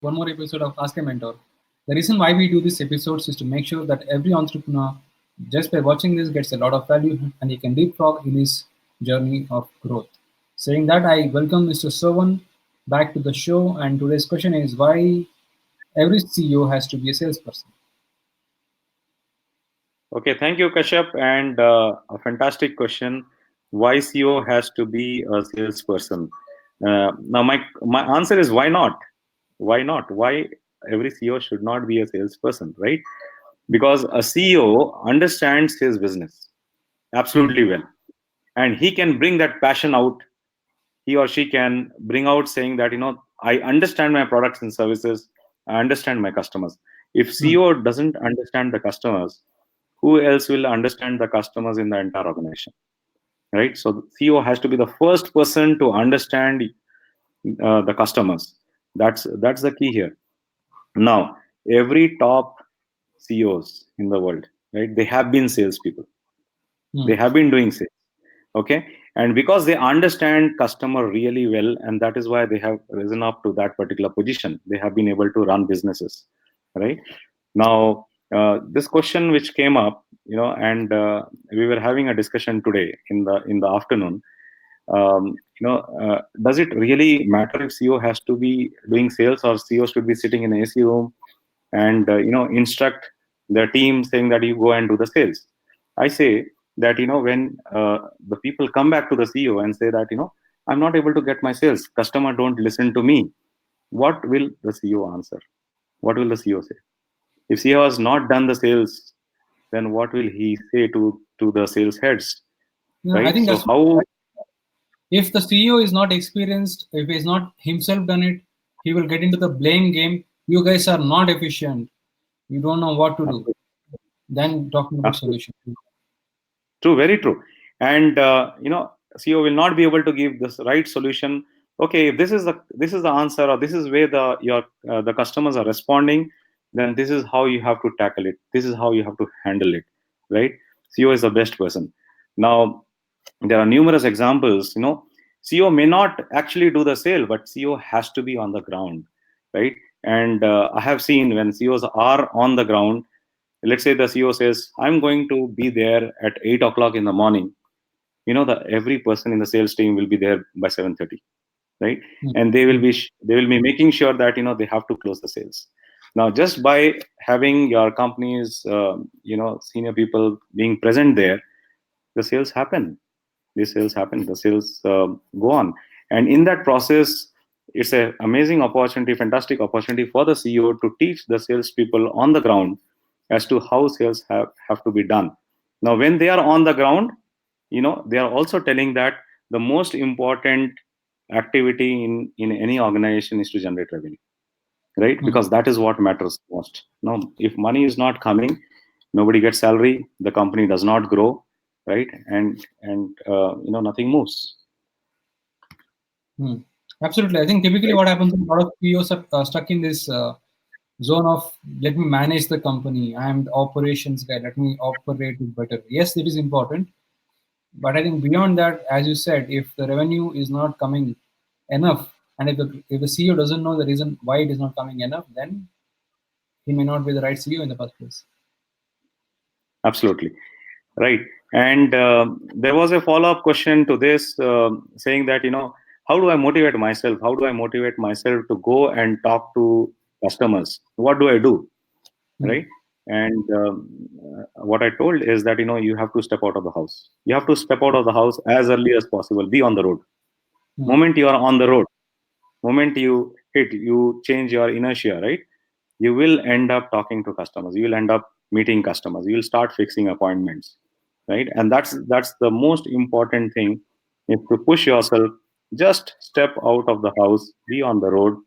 one more episode of Askamentor. The reason why we do these episodes is to make sure that every entrepreneur, just by watching this, gets a lot of value and he can leapfrog in his journey of growth. Saying that, I welcome Mr. Sovan back to the show, and today's question is why every CEO has to be a salesperson. Okay, thank you, Kashyap, and a fantastic question. Why CEO has to be a salesperson? Now, my answer is why not? Why not? Why every CEO should not be a salesperson, right? Because a CEO understands his business Hmm. absolutely well, and he can bring that passion out. He or she can bring out saying that I understand my products and services. I understand my customers. If Hmm. CEO doesn't understand the customers, who else will understand the customers in the entire organization, right? So the CEO has to be the first person to understand the customers. That's the key here. Now, every top CEOs in the world, right, they have been salespeople. Hmm. They have been doing sales. Okay, and because they understand customer really well, and that is why they have risen up to that particular position, they have been able to run businesses, right? Now, this question which came up, and we were having a discussion today in the afternoon. Does it really matter if CEO has to be doing sales, or CEO should be sitting in an AC room and instruct their team saying that you go and do the sales? I say that when the people come back to the CEO and say that I'm not able to get my sales, customer don't listen to me, what will the CEO answer? What will the CEO say? If CEO has not done the sales, then what will he say to the sales heads, Yeah, I right? think So that's how? if the CEO is not experienced, if he's not himself done it, he will get into the blame game. You guys are not efficient. You don't know what to do. Then talking about Absolutely. solution. True, very true. And CEO will not be able to give this right solution. Okay, if this is the answer, or this is where the customers are responding, then this is how you have to tackle it. This is how you have to handle it, right? CEO is the best person. Now, there are numerous examples. CEO may not actually do the sale, but CEO has to be on the ground, right? And I have seen when CEOs are on the ground, let's say the CEO says, I'm going to be there at 8 o'clock in the morning. The every person in the sales team will be there by 7:30, right? Hmm. And they will be making sure that they have to close the sales. Now, just by having your company's senior people being present there, the sales happen. The sales go on. And in that process, it's an amazing opportunity, fantastic opportunity for the CEO to teach the salespeople on the ground as to how sales have to be done. Now, when they are on the ground, they are also telling that the most important activity in any organization is to generate revenue, right? Hmm. Because that is what matters most. Now, if money is not coming, nobody gets salary, the company does not grow, right? And nothing moves. Hmm. Absolutely. I think typically Right? what happens is a lot of CEOs are stuck in this zone of let me manage the company. I am the operations guy. Let me operate it better. Yes, it is important. But I think beyond that, as you said, if the revenue is not coming enough, and if the CEO doesn't know the reason why it is not coming enough, then he may not be the right CEO in the first place. Absolutely right. And there was a follow-up question to this, saying that how do I motivate myself? How do I motivate myself to go and talk to customers? What do I do? Hmm. Right? And what I told is that you have to step out of the house. You have to step out of the house as early as possible. Be on the road. Hmm. Moment you are on the road, moment you change your inertia, right? You will end up talking to customers. You will end up meeting customers. You will start fixing appointments, right? And that's the most important thing, is to push yourself. Just step out of the house, be on the road,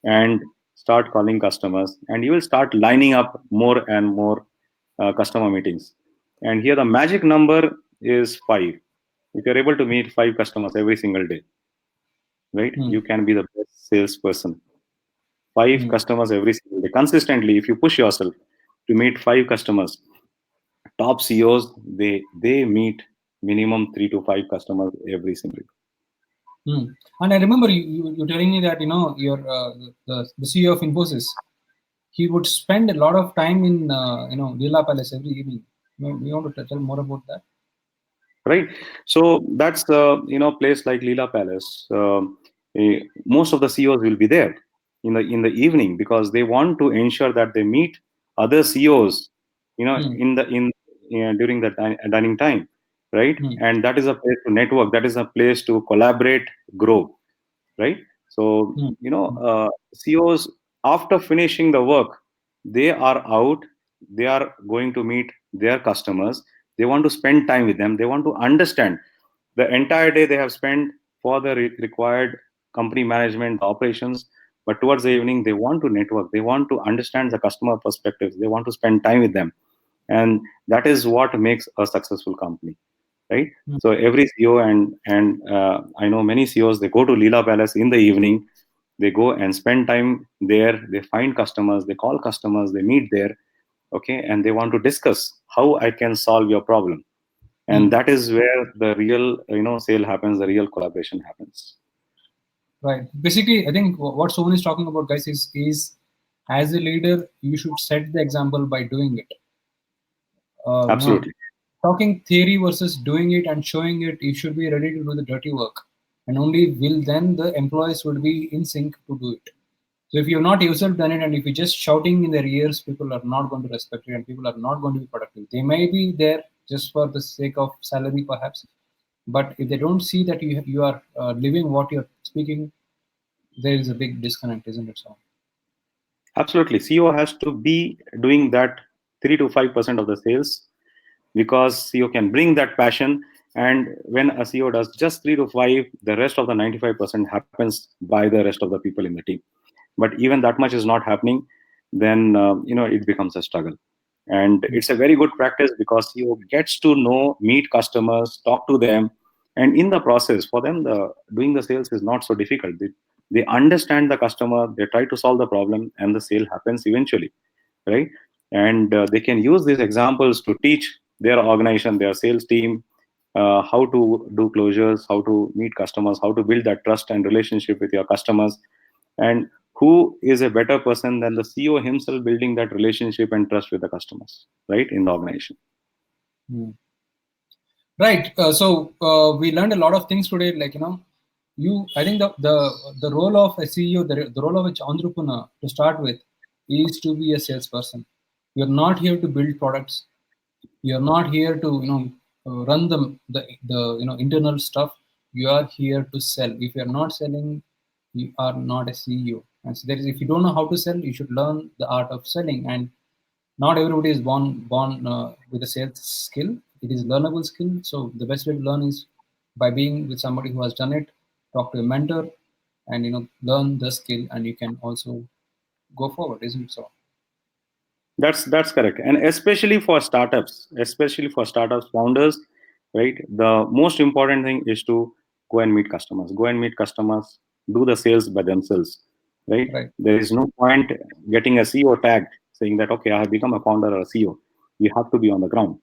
and start calling customers, and you will start lining up more and more customer meetings. And here the magic number is 5. If you're able to meet 5 customers every single day, right, Hmm. you can be the best salesperson. 5 Hmm. customers every single day consistently. If you push yourself to meet 5 customers, top CEOs, they meet minimum 3 to 5 customers every single day. Hmm. And I remember you telling me that your the CEO of Infosys, he would spend a lot of time in Leela Palace every evening. You want to tell more about that? Right. So that's place like Leela Palace. Most of the CEOs will be there in the evening because they want to ensure that they meet other CEOs, Hmm. during the dining time, right? Hmm. And that is a place to network. That is a place to collaborate, grow, right? So Hmm. Hmm. CEOs, after finishing the work, they are out. They are going to meet their customers. They want to spend time with them. They want to understand the entire day they have spent for the required company management operations. But towards the evening, they want to network. They want to understand the customer perspectives. They want to spend time with them, and that is what makes a successful company, right? Hmm. So every CEO, and I know many CEOs, they go to Leela Palace in the evening. They go and spend time there. They find customers. They call customers. They meet there, okay, and they want to discuss how I can solve your problem. And Hmm. that is where the real sale happens. The real collaboration happens. Right. Basically, I think what Sovan is talking about, guys, is as a leader, you should set the example by doing it. You know, Absolutely. talking theory versus doing it and showing it, you should be ready to do the dirty work, and only will then the employees would be in sync to do it. So if you've not yourself done it, and if you're just shouting in their ears, people are not going to respect it, and people are not going to be productive. They may be there just for the sake of salary, perhaps, but if they don't see that you are living what you're speaking, there is a big disconnect, isn't it? So. Absolutely. CEO has to be doing that 3 to 5% of the sales, because CEO can bring that passion. And when a CEO does just 3 to 5, the rest of the 95% happens by the rest of the people in the team. But even that much is not happening, then it becomes a struggle. And it's a very good practice because CEO gets to know, meet customers, talk to them, and in the process, for them, the doing the sales is not so difficult. They understand the customer, they try to solve the problem, and the sale happens eventually, right? And they can use these examples to teach their organization, their sales team, how to do closures, how to meet customers, how to build that trust and relationship with your customers. And who is a better person than the CEO himself building that relationship and trust with the customers, right, in the organization? Hmm. Right. So we learned a lot of things today. Like I think the role of a CEO, the role of an entrepreneur to start with, is to be a salesperson. You're not here to build products. You're not here to run the internal stuff. You are here to sell. If you're not selling, you are not a CEO. And so if you don't know how to sell, you should learn the art of selling. And not everybody is born with a sales skill. It is learnable skill. So the best way to learn is by being with somebody who has done it. Talk to a mentor, and learn the skill, and you can also go forward, isn't it so? That's correct, and especially for startups founders, right? The most important thing is to go and meet customers. Go and meet customers. Do the sales by themselves, right? Right. There is no point getting a CEO tag saying that okay, I have become a founder or a CEO. You have to be on the ground,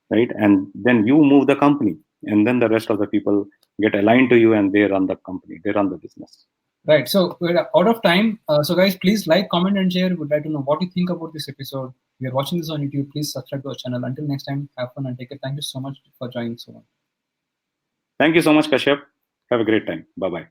right? And then you move the company, and then the rest of the people get aligned to you, and they run the company. They run the business. Right. So we're out of time. So guys, please like, comment, and share. We'd like to know what you think about this episode. If you're watching this on YouTube, please subscribe to our channel. Until next time, have fun and take care. Thank you so much for joining, so much. Thank you so much, Kashyap. Have a great time. Bye bye.